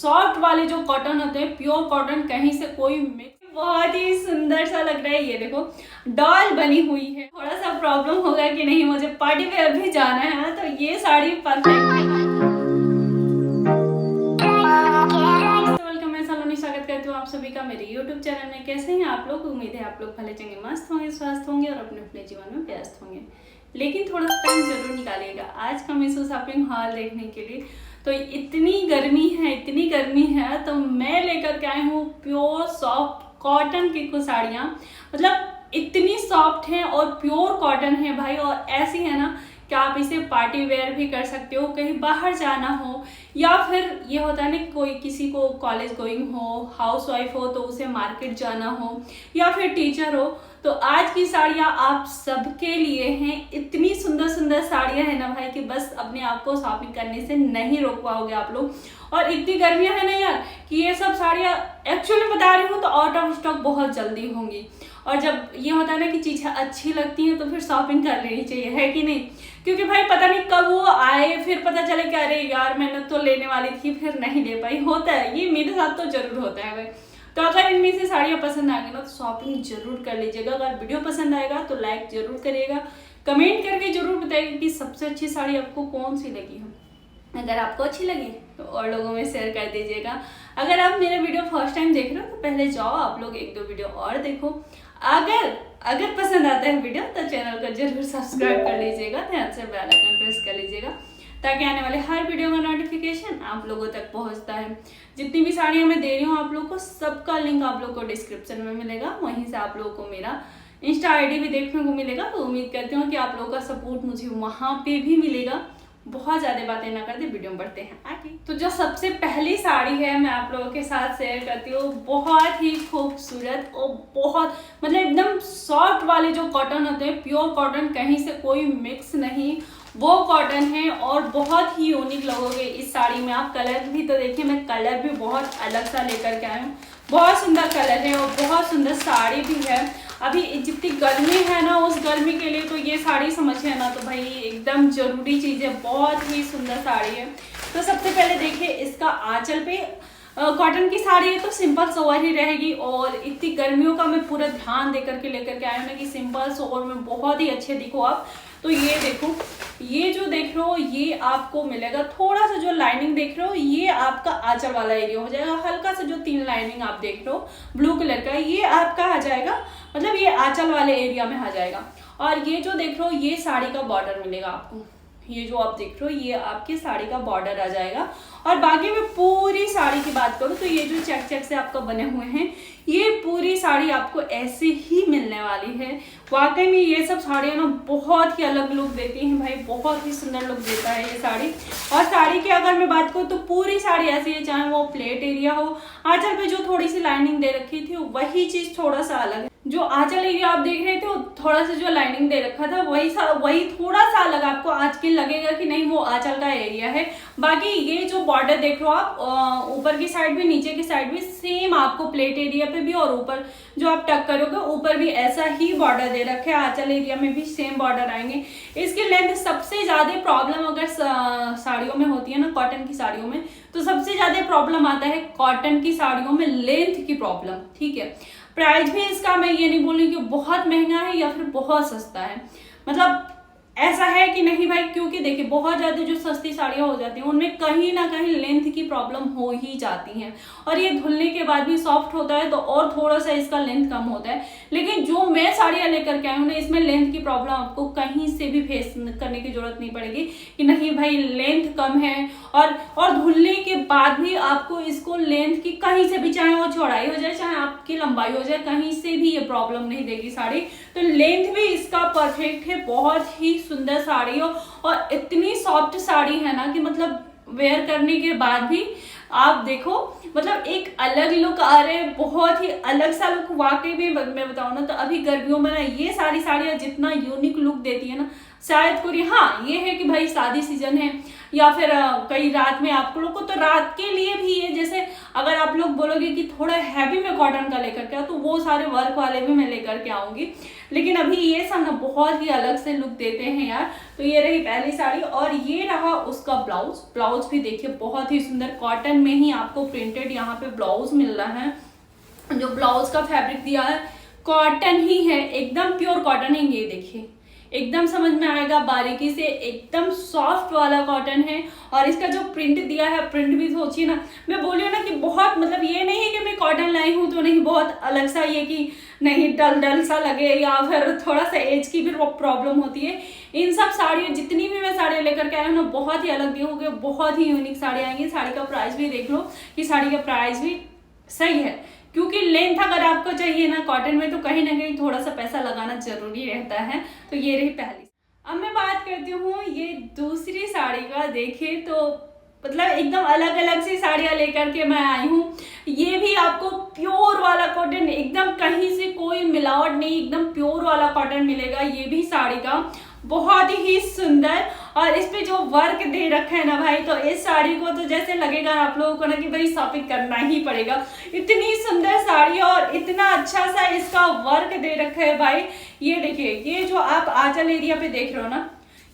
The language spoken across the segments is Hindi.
सॉफ्ट वाले जो कॉटन होते हैं, प्योर कॉटन, कहीं से कोई मिक्स, बहुत ही सुंदर सा लग रहा है। ये देखो डॉल बनी हुई है। थोड़ा सा प्रॉब्लम होगा कि नहीं मुझे पार्टी वेयर भी जाना है, तो ये साड़ी परफेक्ट है। स्वागत करती हूँ आप सभी का मेरे YouTube चैनल में। कैसे हैं आप लोग? उम्मीद है आप लोग भले चंगे मस्त होंगे, स्वस्थ होंगे और अपने अपने जीवन में व्यस्त होंगे। लेकिन थोड़ा सा टाइम जरूर निकालिएगा आज का मीशो शॉपिंग हॉल देखने के लिए। तो इतनी गर्मी है तो मैं लेकर के आई हूँ प्योर सॉफ्ट कॉटन की कुछ साड़ियाँ। मतलब इतनी सॉफ्ट हैं और प्योर कॉटन है भाई, और ऐसी है ना कि आप इसे पार्टी वेयर भी कर सकते हो, कहीं बाहर जाना हो, या फिर ये होता है ना कोई किसी को कॉलेज गोइंग हो, हाउस वाइफ हो तो उसे मार्केट जाना हो, या फिर टीचर हो, तो आज की साड़ियाँ आप सबके लिए हैं। इतनी सुंदर सुंदर साड़ियाँ हैं ना भाई कि बस अपने आप को शॉपिंग करने से नहीं रोक पाओगे आप लोग। और इतनी गर्मियाँ है ना यार कि ये सब साड़ियाँ एक्चुअली बता रही हूँ तो आउट ऑफ स्टॉक बहुत जल्दी होंगी। और जब ये होता है ना कि चीज़ें अच्छी लगती हैं तो फिर शॉपिंग कर लेनी चाहिए, है कि नहीं? क्योंकि भाई पता नहीं कब वो आए, फिर पता चले कि अरे यार मैंने तो लेने वाली थी फिर नहीं ले पाई। होता है, ये मेरे साथ तो जरूर होता है भाई। तो अगर इनमें से साड़ियाँ पसंद आ गई ना तो शॉपिंग जरूर कर लीजिएगा। अगर वीडियो पसंद आएगा तो लाइक जरूर करिएगा, कमेंट करके जरूर बताइएगा कि सबसे अच्छी साड़ी आपको कौन सी लगी हो। अगर आपको अच्छी लगी तो और लोगों में शेयर कर दीजिएगा। अगर आप मेरा वीडियो फर्स्ट टाइम देख रहे हो तो पहले जाओ आप लोग एक दो वीडियो और देखो। अगर पसंद आता है वीडियो तो चैनल को जरूर सब्सक्राइब कर लीजिएगा, ध्यान से बेल आइकन प्रेस कर लीजिएगा ताकि आने वाले हर वीडियो का नोटिफिकेशन आप लोगों तक पहुंचता है। जितनी भी साड़ियाँ मैं दे रही हूँ आप लोग को, सबका लिंक आप लोग को डिस्क्रिप्शन में मिलेगा। वहीं से आप लोगों को मेरा इंस्टा आईडी भी देखने को मिलेगा। तो उम्मीद करती हूँ कि आप लोगों का सपोर्ट मुझे वहाँ पे भी मिलेगा। बहुत ज़्यादा बातें ना करते, वीडियो में बढ़ते हैं आगे। तो जो सबसे पहली साड़ी है मैं आप लोगों के साथ शेयर करती हूँ, बहुत ही खूबसूरत और बहुत मतलब एकदम सॉफ्ट वाले जो कॉटन होते हैं, प्योर कॉटन, कहीं से कोई मिक्स नहीं, वो कॉटन है। और बहुत ही यूनिक लगोगे इस साड़ी में आप। कलर भी तो देखिए, मैं कलर भी बहुत अलग सा लेकर के आई हूँ। बहुत सुंदर कलर है और बहुत सुंदर साड़ी भी है। अभी जितनी गर्मी है ना, उस गर्मी के लिए तो ये साड़ी समझिए ना तो भाई एकदम जरूरी चीज़ है। बहुत ही सुंदर साड़ी है। तो सबसे पहले देखिए इसका आंचल पे कॉटन की साड़ी है तो सिंपल सोवर ही रहेगी। और इतनी गर्मियों का मैं पूरा ध्यान देकर के लेकर के आया हूँ ना कि सिंपल सोवर में बहुत ही अच्छे दिखो आप। तो ये देखो, ये जो देख रहे हो ये आपको मिलेगा। थोड़ा सा जो लाइनिंग देख रहे हो ये आपका आंचल वाला एरिया हो जाएगा। हल्का सा जो 3 लाइनिंग आप देख रहे हो ब्लू कलर का, ये आपका आ जाएगा, मतलब ये आंचल वाले एरिया में आ जाएगा। और ये जो देख रहे हो ये साड़ी का बॉर्डर मिलेगा आपको। ये जो आप देख रहे हो ये आपकी साड़ी का बॉर्डर आ जाएगा। और बाकी में पूरी साड़ी की बात करूँ तो ये जो चेक चेक से आपका बने हुए हैं, ये पूरी साड़ी आपको ऐसे ही मिलने वाली है। वाकई में ये सब साड़ियाँ ना बहुत ही अलग लुक देती हैं भाई, बहुत ही सुंदर लुक देता है ये साड़ी। और साड़ी की अगर मैं बात करूँ तो पूरी साड़ी ऐसी है, चाहे वो प्लेट एरिया हो, आंचल पे जो थोड़ी सी लाइनिंग दे रखी थी वही चीज थोड़ा सा अलग है। जो आंचल एरिया आप देख रहे थे थोड़ा सा जो लाइनिंग दे रखा था वही थोड़ा सा अलग आपको आज के लगेगा कि नहीं वो आंचल का एरिया है। बाकी ये जो बॉर्डर देख रहे हो आप, ऊपर की साइड भी नीचे की साइड भी सेम आपको प्लेट एरिया पे भी, और ऊपर जो आप टक करोगे ऊपर भी ऐसा ही बॉर्डर दे रखे हैं। आंचल एरिया में भी सेम बॉर्डर आएंगे। इसकी लेंथ सबसे ज्यादा प्रॉब्लम अगर साड़ियों में होती है ना, कॉटन की साड़ियों में, तो सबसे ज्यादा प्रॉब्लम आता है कॉटन की साड़ियों में लेंथ की प्रॉब्लम। ठीक है, प्राइस भी इसका मैं ये नहीं बोलूँ कि बहुत महंगा है या फिर बहुत सस्ता है, मतलब ऐसा है कि नहीं भाई। क्योंकि देखिए बहुत ज्यादा जो सस्ती साड़ियाँ हो जाती हैं उनमें कहीं ना कहीं लेंथ की प्रॉब्लम हो ही जाती है। और ये धुलने के बाद भी सॉफ्ट होता है तो और थोड़ा सा इसका लेंथ कम होता है। लेकिन जो मैं साड़ियाँ लेकर के आई हूँ ना, इसमें लेंथ की प्रॉब्लम आपको कहीं से भी फेस करने की जरूरत नहीं पड़ेगी कि नहीं भाई लेंथ कम है। और धुलने के बाद भी आपको इसको लेंथ की कहीं से भी, चाहे वो चौड़ाई हो जाए चाहे आपकी लंबाई हो जाए, कहीं से भी ये प्रॉब्लम नहीं देगी साड़ी। तो लेंथ भी इसका परफेक्ट है। बहुत ही सुंदर साड़ी हो और इतनी सॉफ्ट साड़ी है ना कि मतलब वेयर करने के बाद भी आप देखो मतलब एक अलग लुक आ रहे, बहुत ही अलग सा लुक। वाकई में मैं बताऊँ ना तो अभी गर्मियों में ना ये साड़ियाँ जितना यूनिक लुक देती है ना शायद कोई, हाँ ये है कि भाई शादी सीजन है या फिर कई रात में आप लोग को तो रात के लिए भी ये, जैसे अगर आप लोग बोलोगे कि थोड़ा हैवी में कॉटन का लेकर के आओ, तो वो सारे वर्क वाले भी मैं लेकर के आऊंगी। लेकिन अभी ये सब ना बहुत ही अलग से लुक देते हैं यार। तो ये रही पहली साड़ी और ये रहा उसका ब्लाउज। ब्लाउज भी देखिए बहुत ही सुंदर कॉटन में ही आपको प्रिंटेड यहाँ पे ब्लाउज मिल रहा है। जो ब्लाउज का फैब्रिक दिया है कॉटन ही है, एकदम प्योर कॉटन है। ये देखिए एकदम समझ में आएगा बारीकी से, एकदम सॉफ्ट वाला कॉटन है। और इसका जो प्रिंट दिया है, प्रिंट भी सोचिए ना, मैं बोली हूँ ना कि बहुत मतलब ये नहीं है कि मैं कॉटन लाई हूँ तो नहीं, बहुत अलग सा ये कि नहीं डल डल सा लगे या फिर थोड़ा सा एज की भी प्रॉब्लम होती है। इन सब साड़ियों जितनी भी मैं साड़ियाँ लेकर के आई हूँ ना, बहुत ही अलग दी होगी, बहुत ही यूनिक साड़ी आएंगी। साड़ी का प्राइस भी देख लो कि साड़ी का प्राइस भी सही है, क्योंकि लेंथ अगर आपको चाहिए ना कॉटन में तो कहीं ना कहीं थोड़ा सा पैसा लगाना जरूरी रहता है। तो ये रही पहली। अब मैं बात करती हूँ ये दूसरी साड़ी का। देखिए तो मतलब एकदम अलग अलग सी साड़ियाँ लेकर के मैं आई हूँ। ये भी आपको प्योर वाला कॉटन, एकदम कहीं से कोई मिलावट नहीं, एकदम प्योर वाला कॉटन मिलेगा। ये भी साड़ी का बहुत ही सुंदर, और इस पे जो वर्क दे रखा है ना भाई, तो इस साड़ी को तो जैसे लगेगा आप लोगों को ना कि भाई शॉपिंग करना ही पड़ेगा। इतनी सुंदर साड़ी और इतना अच्छा सा इसका वर्क दे रखा है भाई। ये देखिए, ये जो आप आंचल एरिया पे देख रहे हो ना,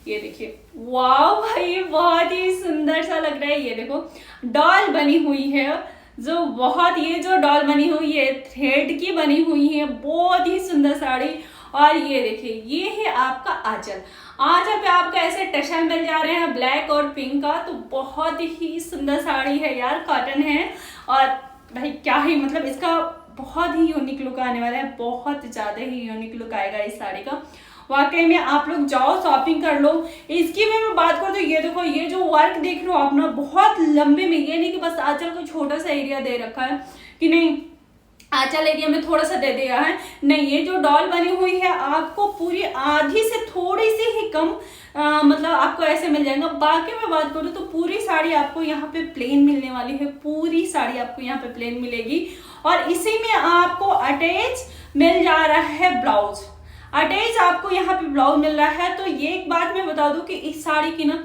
ये देखिए वाह भाई, ये बहुत ही सुंदर सा लग रहा है। ये देखो डॉल बनी हुई है, जो बहुत, ये जो डॉल बनी हुई है थ्रेड की बनी हुई है, बहुत ही सुंदर साड़ी। और ये देखिए ये है आपका आंचल। आंचल पे आपको ऐसे टशन मिल जा रहे हैं ब्लैक और पिंक का, तो बहुत ही सुंदर साड़ी है यार, कॉटन है। और भाई क्या ही मतलब इसका बहुत ही यूनिक लुक आने वाला है, बहुत ज्यादा ही यूनिक लुक आएगा इस साड़ी का। वाकई में आप लोग जाओ शॉपिंग कर लो। इसकी भी मैं बात करूँ तो ये देखो, ये जो वर्क देख रहे हो आप ना, बहुत लंबे में, ये नहीं कि बस आंचल को छोटा सा एरिया दे रखा है कि नहीं आंचल एरिया में थोड़ा सा दे दिया है, नहीं, ये जो डॉल बनी हुई है आपको पूरी आधी से थोड़ी सी ही कम मतलब आपको ऐसे मिल जाएगा। बाकी मैं बात करूँ तो पूरी साड़ी आपको यहाँ पे प्लेन मिलने वाली है, पूरी साड़ी आपको यहाँ पे प्लेन मिलेगी। और इसी में आपको अटैच मिल जा रहा है ब्लाउज, अटैच आपको यहाँ पे ब्लाउज मिल रहा है। तो ये एक बात मैं बता दूं कि इस साड़ी की ना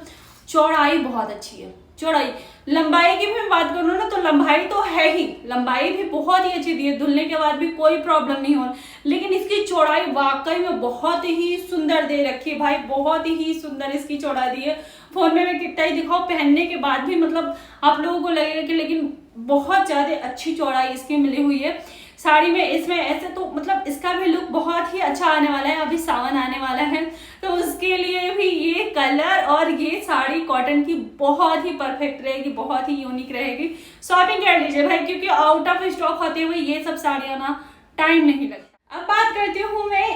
चौड़ाई बहुत अच्छी है, चौड़ाई। लंबाई की भी मैं बात करूँ ना तो लंबाई तो है ही, लंबाई भी बहुत ही अच्छी दी है, धुलने के बाद भी कोई प्रॉब्लम नहीं हो। लेकिन इसकी चौड़ाई वाकई में बहुत ही सुंदर दे रखी है भाई, बहुत ही सुंदर इसकी चौड़ाई दी है। फोन में मैं कितना ही दिखाऊं, पहनने के बाद भी मतलब आप लोगों को लगेगा कि लेकिन बहुत ज्यादा अच्छी चौड़ाई इसकी मिली हुई है साड़ी में। इसमें ऐसे तो मतलब इसका भी लुक बहुत ही अच्छा आने वाला है, अभी सावन आने वाला है तो उसके लिए भी ये कलर और ये साड़ी कॉटन की बहुत ही परफेक्ट रहेगी, बहुत ही यूनिक रहेगी। शॉपिंग कर लीजिए भाई, क्योंकि आउट ऑफ स्टॉक होते हुए ये सब साड़ियां ना टाइम नहीं लगता। अब बात करती हूँ मैं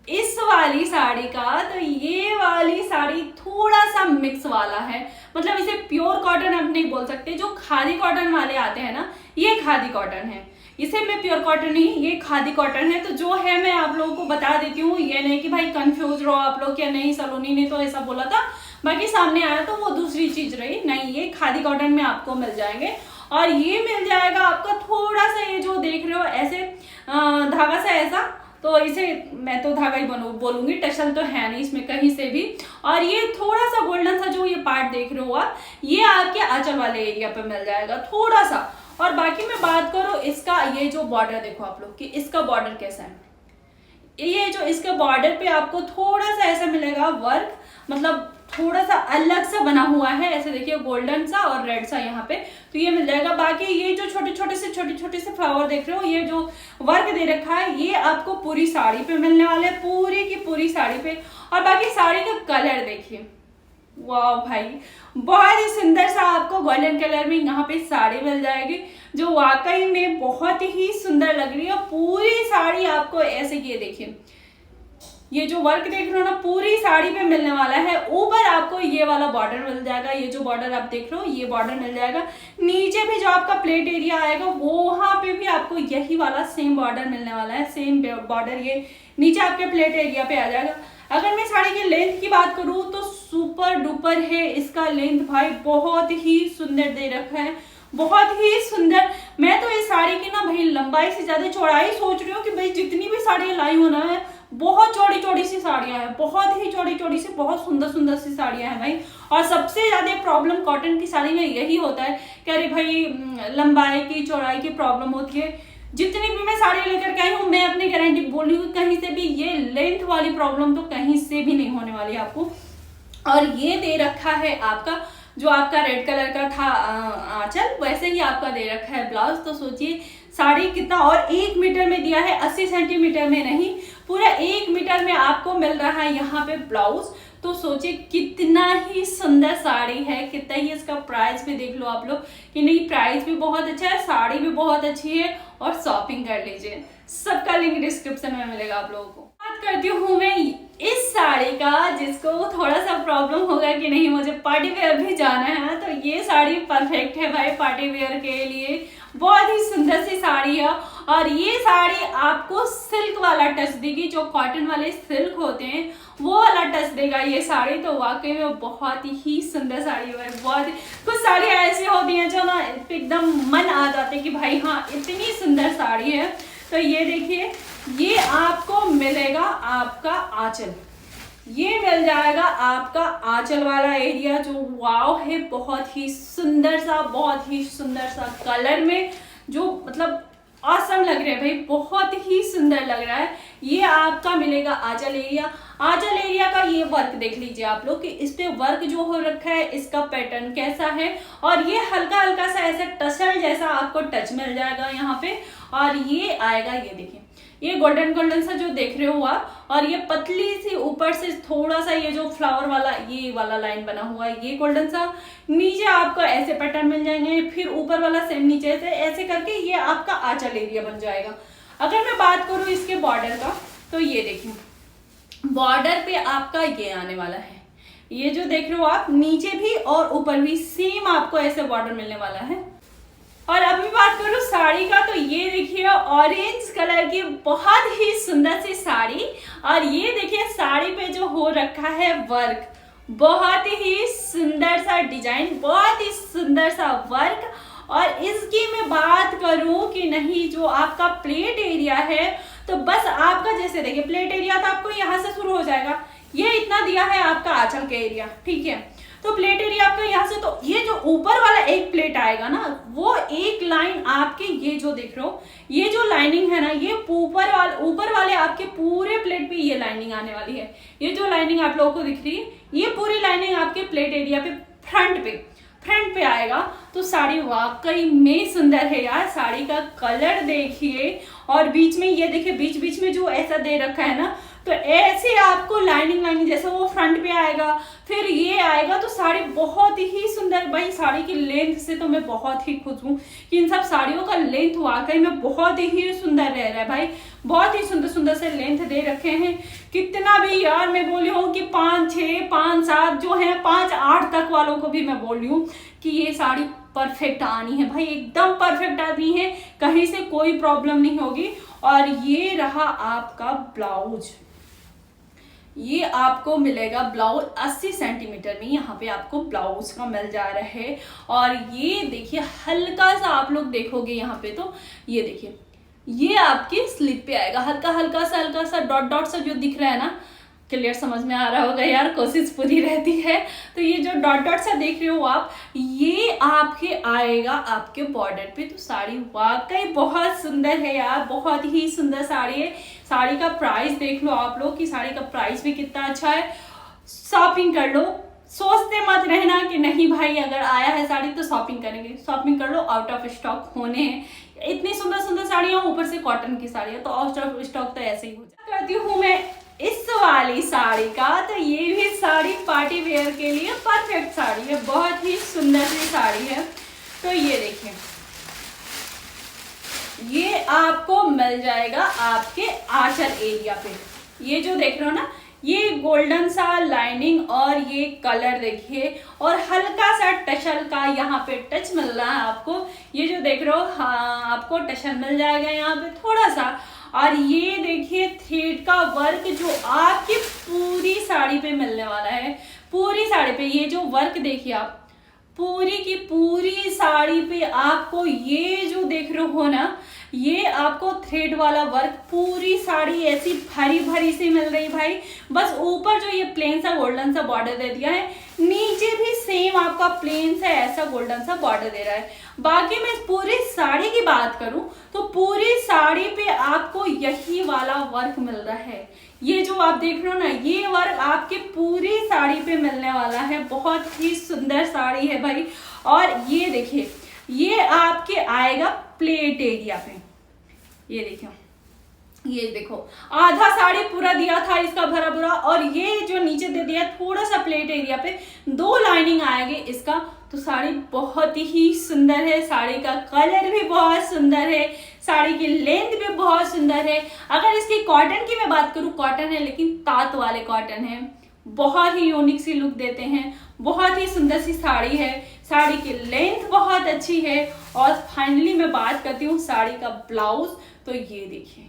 इस वाली साड़ी का। तो ये वाली साड़ी थोड़ा सा मिक्स वाला है, मतलब इसे प्योर कॉटन आप नहीं बोल सकते। जो खादी कॉटन वाले आते हैं ना, ये खादी कॉटन है, इसे मैं प्योर कॉटन नहीं, ये खादी कॉटन है। तो जो है मैं आप लोगों को बता देती हूँ, ये नहीं कि भाई कंफ्यूज रहो आप लोग, क्या नहीं सलोनी ने तो ऐसा बोला था बाकी सामने आया तो वो दूसरी चीज रही। नहीं, ये खादी कॉटन में आपको मिल जाएंगे। और ये मिल जाएगा आपका थोड़ा सा, ये जो देख रहे हो ऐसे धागा सा ऐसा, तो इसे मैं तो धागा ही बोलूंगी, टसल तो है नहीं इसमें कहीं से भी। और ये थोड़ा सा गोल्डन सा जो ये पार्ट देख रहे हो आप, ये आपके आंचल वाले एरिया पे मिल जाएगा थोड़ा सा। और बाकी मैं बात करूँ इसका, ये जो बॉर्डर देखो आप लोग कि इसका बॉर्डर कैसा है, ये जो इसके बॉर्डर पे आपको थोड़ा सा ऐसा मिलेगा वर्क, मतलब थोड़ा सा अलग सा बना हुआ है, ऐसे देखिए गोल्डन सा और रेड सा यहाँ पे, तो ये मिल जाएगा। बाकी ये जो छोटे छोटे से फ्लावर देख रहे हो, ये जो वर्क दे रखा है, ये आपको पूरी साड़ी पे मिलने वाले है, पूरी की पूरी साड़ी पे। और बाकी साड़ी का कलर देखिए, वाह भाई, बहुत ही सुंदर सा आपको गोल्डन कलर में यहाँ पे साड़ी मिल जाएगी, जो वाकई में बहुत ही सुंदर लग रही है। पूरी साड़ी आपको ऐसे, ये देखिए ये जो वर्क देख रहे हो ना, पूरी साड़ी पे मिलने वाला है। ऊपर आपको ये वाला बॉर्डर मिल जाएगा, ये जो बॉर्डर आप देख रहे हो ये बॉर्डर मिल जाएगा। नीचे भी जो आपका प्लेट एरिया आएगा वहां पे भी आपको यही वाला सेम बॉर्डर मिलने वाला है, सेम बॉर्डर ये नीचे आपके प्लेट एरिया पे आ जाएगा। अगर मैं साड़ी की लेंथ की बात करूँ तो सुपर डुपर है इसका लेंथ भाई, बहुत ही सुंदर दे रखा है, बहुत ही सुंदर। मैं तो इस साड़ी की ना भाई लंबाई से ज्यादा चौड़ाई सोच रही हूँ कि भाई जितनी भी साड़ियाँ लाई हो ना, बहुत चौड़ी चौड़ी सी साड़ियाँ हैं, बहुत ही चौड़ी चौड़ी सी बहुत सुंदर सुंदर सी साड़ियाँ हैं भाई। और सबसे ज्यादा प्रॉब्लम कॉटन की साड़ी में यही होता है कि अरे भाई लंबाई की चौड़ाई की प्रॉब्लम होती है। जितनी भी मैं साड़ी लेकर के आई हूँ, मैं अपनी गारंटी बोल रही हूँ, कहीं से भी ये लेंथ वाली प्रॉब्लम तो कहीं से भी नहीं होने वाली आपको। और ये दे रखा है आपका, जो आपका रेड कलर का था आंचल, वैसे ही आपका दे रखा है ब्लाउज। तो सोचिए साड़ी कितना, और 1 मीटर में दिया है, 80 सेंटीमीटर में नहीं, पूरा 1 मीटर में आपको मिल रहा है यहाँ पे ब्लाउज। तो सोचिए कितना ही सुंदर साड़ी है, कितना ही इसका प्राइस भी देख लो आप लोग कि नहीं, प्राइस भी बहुत अच्छा है, साड़ी भी बहुत अच्छी है, और शॉपिंग कर लीजिए। सबका लिंक डिस्क्रिप्शन में मिलेगा आप लोगों को। बात करती हूँ मैं इस साड़ी का, जिसको थोड़ा सा प्रॉब्लम होगा कि नहीं मुझे पार्टी वेयर भी जाना है, तो ये साड़ी परफेक्ट है भाई पार्टी वेयर के लिए। बहुत ही सुंदर सी साड़ी है, और ये साड़ी आपको सिल्क वाला टच देगी, जो कॉटन वाले सिल्क होते हैं वो वाला टच देगा ये साड़ी। तो वाकई में बहुत ही सुंदर साड़ी है। बहुत कुछ साड़ियाँ ऐसी होती हैं जो ना एकदम मन आ जाते कि भाई हाँ इतनी सुंदर साड़ी है। तो ये देखिए, ये आपको मिलेगा आपका आंचल, ये मिल जाएगा आपका आंचल वाला एरिया, जो वाव है, बहुत ही सुंदर सा, बहुत ही सुंदर सा कलर में, जो मतलब ऑसम लग रहा है भाई, बहुत ही सुंदर लग रहा है। ये आपका मिलेगा आंचल एरिया। आंचल एरिया का ये वर्क देख लीजिए आप लोग कि इस पे वर्क जो हो रखा है, इसका पैटर्न कैसा है, और ये हल्का हल्का सा ऐसे टसल जैसा आपको टच मिल जाएगा यहाँ पे। और ये आएगा, ये देखिए, ये गोल्डन गोल्डन सा जो देख रहे हो आप, और ये पतली सी ऊपर से थोड़ा सा ये जो फ्लावर वाला ये वाला लाइन बना हुआ है, ये गोल्डन सा, नीचे आपको ऐसे पैटर्न मिल जाएंगे, फिर ऊपर वाला सेम नीचे से, ऐसे करके ये आपका आंचल एरिया बन जाएगा। अगर मैं बात करूँ इसके बॉर्डर का, तो ये देखिए बॉर्डर पे आपका ये आने वाला है, ये जो देख रहे हो आप, नीचे भी और ऊपर भी सेम आपको ऐसे बॉर्डर मिलने वाला है। और अब मैं बात करूँ साड़ी का, तो ये देखिए ऑरेंज कलर की बहुत ही सुंदर सी साड़ी, और ये देखिए साड़ी पे जो हो रखा है वर्क, बहुत ही सुंदर सा डिजाइन, बहुत ही सुंदर सा वर्क। और इसकी मैं बात करूं कि नहीं, जो आपका प्लेट एरिया है, तो बस आपका जैसे देखिए प्लेट एरिया तो आपको यहाँ से शुरू हो जाएगा, ये इतना दिया है आपका आंचल का एरिया, ठीक है। तो प्लेट एरिया आपका यहाँ से, तो ये जो ऊपर वाला एक प्लेट आएगा ना, वो एक लाइन आपके ये जो देख रहे हो, ये जो लाइनिंग है ना, ये ऊपर वाले आपके पूरे प्लेट पे ये लाइनिंग आने वाली है। ये जो लाइनिंग आप लोगों को दिख रही है, ये पूरी लाइनिंग आपके प्लेट एरिया पे फ्रंट पे आएगा। तो साड़ी वाकई में सुंदर है यार, साड़ी का कलर देखिए, और बीच में ये देखिए, बीच में जो ऐसा दे रखा है ना, तो ऐसे आपको लाइनिंग जैसे वो फ्रंट पे आएगा, फिर ये आएगा। तो साड़ी बहुत ही सुंदर भाई, साड़ी की लेंथ से तो मैं बहुत ही खुश हूँ कि इन सब साड़ियों का लेंथ वाकई में बहुत ही सुंदर रह रहा है भाई, बहुत ही सुंदर सुंदर से लेंथ दे रखे हैं। कितना भी यार मैं बोली हूँ कि 5, 6, 5, 7 जो है, 5, 8 तक वालों को भी मैं बोल रही हूँ कि ये साड़ी परफेक्ट आनी है भाई, एकदम परफेक्ट आनी है, कहीं से कोई प्रॉब्लम नहीं होगी। और ये रहा आपका ब्लाउज, ये आपको मिलेगा ब्लाउज 80 सेंटीमीटर में, यहाँ पे आपको ब्लाउज का मिल जा रहा है। और ये देखिए हल्का सा आप लोग देखोगे यहाँ पे, तो ये देखिए ये आपके स्लीव पे आएगा, हल्का सा डॉट सा जो दिख रहा है ना, क्लियर समझ में आ रहा होगा यार, कोशिश पूरी रहती है। तो ये जो डॉट सा देख रहे हो आप, ये आपके आएगा आपके बॉर्डर पे। तो साड़ी वाकई बहुत सुंदर है यार, बहुत ही सुंदर साड़ी है। साड़ी का प्राइस देख लो आप लोग कि साड़ी का प्राइस भी कितना अच्छा है। शॉपिंग कर लो, सोचते मत रहना कि नहीं भाई अगर आया है साड़ी तो शॉपिंग करेंगे, शॉपिंग कर लो, आउट ऑफ स्टॉक होने हैं। इतनी सुंदर सुंदर साड़ियाँ, ऊपर से कॉटन की साड़ी है, तो आउट ऑफ स्टॉक तो ऐसे ही हो जाता। करती हूँ मैं इस वाली साड़ी का, तो ये भी साड़ी पार्टी वेयर के लिए परफेक्ट साड़ी है, बहुत ही सुंदर सी साड़ी है। तो ये देखिए, ये आपको मिल जाएगा आपके आंचल एरिया पे। ये जो देख रहे हो ना, ये गोल्डन सा लाइनिंग और ये कलर देखिए, और हल्का सा टशल का यहाँ पे टच मिल रहा है आपको। ये जो देख रहे हो, हाँ आपको टशल मिल जाएगा यहाँ पे थोड़ा सा। और ये देखिए थ्रेड का वर्क जो आपकी पूरी साड़ी पे मिलने वाला है, पूरी साड़ी पे ये जो वर्क देखिए आप, पूरी की पूरी साड़ी पे आपको ये जो देख रहे हो ना, ये आपको थ्रेड वाला वर्क, पूरी साड़ी ऐसी भरी भरी सी मिल रही भाई। बस ऊपर जो ये प्लेन सा गोल्डन सा बॉर्डर दे दिया है, नीचे भी सेम आपका प्लेन से ऐसा गोल्डन सा बॉर्डर दे रहा है। बाकी मैं पूरी साड़ी की बात करूं तो पूरी साड़ी पे आपको यही वाला वर्क मिल रहा है। ये जो आप देख रहे हो ना, ये वर्क आपके पूरी साड़ी पे मिलने वाला है। बहुत ही सुंदर साड़ी है भाई। और ये देखिए, ये आपके आएगा प्लेट एरिया पे। ये देखिए, ये देखो आधा साड़ी पूरा दिया था इसका भरा भरा, और ये जो नीचे दे दिया थोड़ा सा प्लेट एरिया पे 2 लाइनिंग आएगी इसका। तो साड़ी बहुत ही सुंदर है, साड़ी का कलर भी बहुत सुंदर है, साड़ी की लेंथ भी बहुत सुंदर है। अगर इसकी कॉटन की मैं बात करूं, कॉटन है लेकिन तात वाले कॉटन है, बहुत ही यूनिक सी लुक देते हैं। बहुत ही सुंदर सी साड़ी है, साड़ी की लेंथ बहुत अच्छी है। और फाइनली मैं बात करती हूँ साड़ी का ब्लाउज। तो ये देखिए,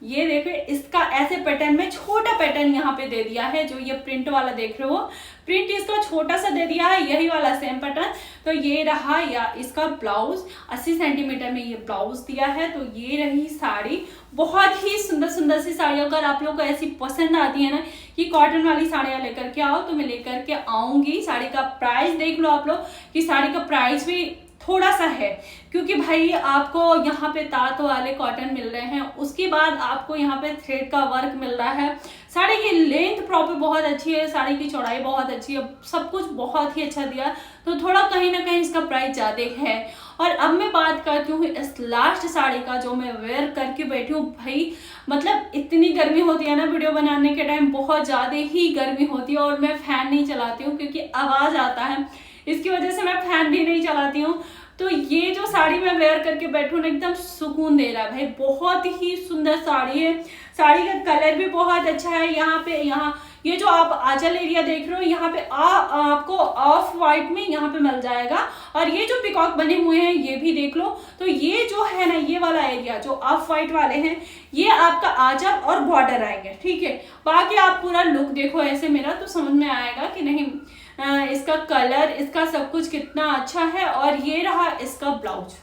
ये देखिए इसका ऐसे पैटर्न में छोटा पैटर्न यहाँ पे दे दिया है। जो ये प्रिंट वाला देख रहे हो, प्रिंट इसका छोटा सा दे दिया है, यही वाला सेम पैटर्न। तो ये रहा या इसका ब्लाउज, 80 सेंटीमीटर में ये ब्लाउज दिया है। तो ये रही साड़ी, बहुत ही सुंदर सुंदर सी साड़ी। अगर आप लोग को ऐसी पसंद आती है ना कि कॉटन वाली साड़ियाँ लेकर के आओ, तो मैं लेकर के आऊंगी। साड़ी का प्राइस देख लो आप लोग कि साड़ी का प्राइस भी थोड़ा सा है, क्योंकि भाई आपको यहाँ पे तात वाले कॉटन मिल रहे हैं, उसके बाद आपको यहाँ पे थ्रेड का वर्क मिल रहा है। साड़ी की लेंथ प्रॉपर बहुत अच्छी है, साड़ी की चौड़ाई बहुत अच्छी है, सब कुछ बहुत ही अच्छा दिया। तो थोड़ा कहीं ना कहीं इसका प्राइस ज्यादा है। और अब मैं बात करती हूँ इस लास्ट साड़ी का, जो मैं वेयर करके बैठी हूँ। भाई मतलब इतनी गर्मी होती है ना, वीडियो बनाने के टाइम बहुत ज्यादा ही गर्मी होती है, और मैं फैन नहीं चलाती हूँ क्योंकि आवाज आता है, इसकी वजह से मैं फैन भी नहीं चलाती हूँ। तो ये जो साड़ी मैं वेयर करके बैठू ना, एकदम सुकून दे रहा है भाई। बहुत ही सुंदर साड़ी है, साड़ी का कलर भी बहुत अच्छा है। यहाँ ये जो आप आंचल एरिया देख रहे हो, यहाँ पे आपको ऑफ वाइट में यहाँ पे मिल जाएगा। और ये जो पिकॉक बने हुए हैं ये भी देख लो। तो ये जो है ना, ये वाला एरिया जो ऑफ वाइट वाले हैं, ये आपका आंचल और बॉर्डर आएंगे, ठीक है। बाकी आप पूरा लुक देखो ऐसे मेरा, तो समझ में आएगा कि नहीं इसका कलर, इसका सब कुछ कितना अच्छा है। और ये रहा इसका ब्लाउज,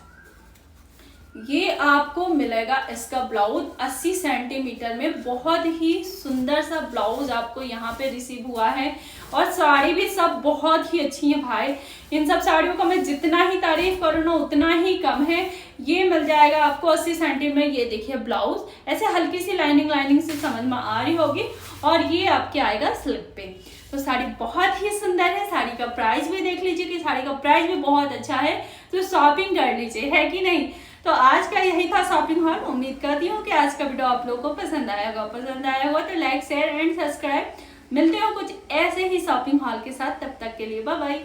ये आपको मिलेगा इसका ब्लाउज 80 सेंटीमीटर में। बहुत ही सुंदर सा ब्लाउज आपको यहाँ पे रिसीव हुआ है। और साड़ी भी सब बहुत ही अच्छी है भाई। इन सब साड़ियों का मैं जितना ही तारीफ करूँ ना उतना ही कम है। ये मिल जाएगा आपको 80 सेंटीमीटर में। ये देखिए ब्लाउज ऐसे हल्की सी लाइनिंग से समझ में आ रही होगी। और ये आपके आएगा स्लिप पे। तो साड़ी बहुत ही सुंदर है। साड़ी का प्राइस भी देख लीजिए कि साड़ी का प्राइस भी बहुत अच्छा है, तो शॉपिंग कर लीजिए, है कि नहीं। तो आज का यही था शॉपिंग हॉल। उम्मीद करती हूँ कि आज का वीडियो आप लोगों को पसंद आया होगा तो लाइक शेयर एंड सब्सक्राइब। मिलते हो कुछ ऐसे ही शॉपिंग हॉल के साथ, तब तक के लिए बाय बाय।